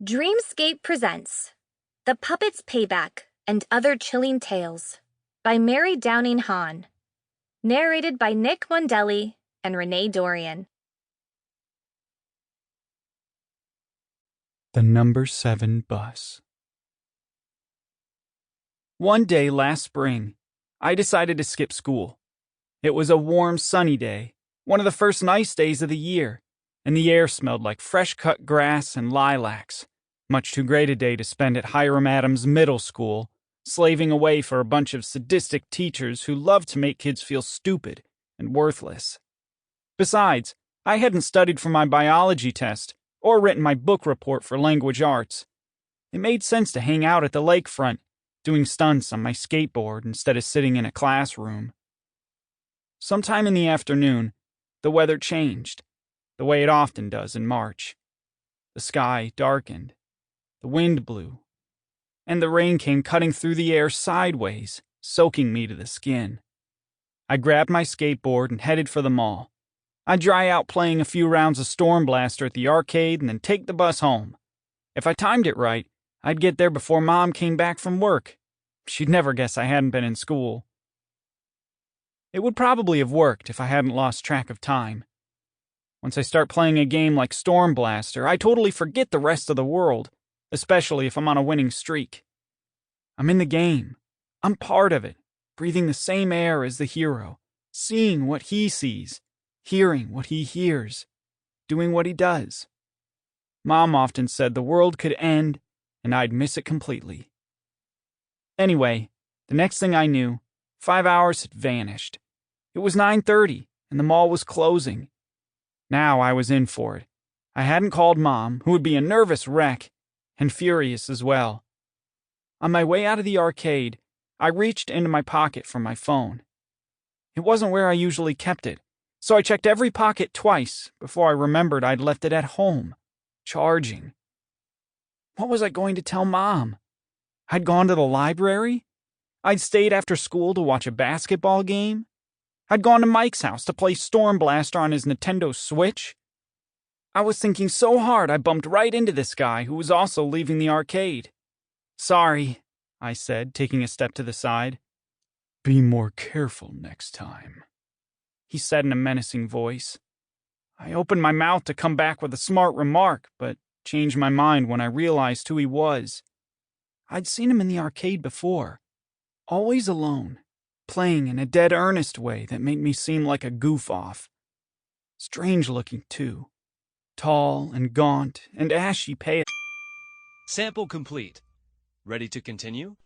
Dreamscape presents The Puppet's Payback and Other Chilling Tales by Mary Downing Hahn. Narrated by Nick Mondelli and Renee Dorian. The number 7 bus. One day last spring, I decided to skip school. It was a warm, sunny day, one of the first nice days of the year, and the air smelled like fresh-cut grass and lilacs. Much too great a day to spend at Hiram Adams Middle School, slaving away for a bunch of sadistic teachers who love to make kids feel stupid and worthless. Besides, I hadn't studied for my biology test or written my book report for language arts. It made sense to hang out at the lakefront, doing stunts on my skateboard instead of sitting in a classroom. Sometime in the afternoon, the weather changed, the way it often does in March. The sky darkened, the wind blew, and the rain came cutting through the air sideways, soaking me to the skin. I grabbed my skateboard and headed for the mall. I'd dry out playing a few rounds of Storm Blaster at the arcade and then take the bus home. If I timed it right, I'd get there before Mom came back from work. She'd never guess I hadn't been in school. It would probably have worked if I hadn't lost track of time. Once I start playing a game like Storm Blaster, I totally forget the rest of the world, especially if I'm on a winning streak. I'm in the game. I'm part of it, breathing the same air as the hero, seeing what he sees, hearing what he hears, doing what he does. Mom often said the world could end and I'd miss it completely. Anyway, the next thing I knew, 5 hours had vanished. It was 9:30 and the mall was closing. Now I was in for it. I hadn't called Mom, who would be a nervous wreck, and furious as well. On my way out of the arcade, I reached into my pocket for my phone. It wasn't where I usually kept it, so I checked every pocket twice before I remembered I'd left it at home, charging. What was I going to tell Mom? I'd gone to the library? I'd stayed after school to watch a basketball game? I'd gone to Mike's house to play Storm Blaster on his Nintendo Switch? I was thinking so hard I bumped right into this guy who was also leaving the arcade. "Sorry," I said, taking a step to the side. "Be more careful next time," he said in a menacing voice. I opened my mouth to come back with a smart remark, but changed my mind when I realized who he was. I'd seen him in the arcade before, always alone, playing in a dead earnest way that made me seem like a goof-off. Strange looking, too. Tall and gaunt and ashy pale. Sample complete. Ready to continue?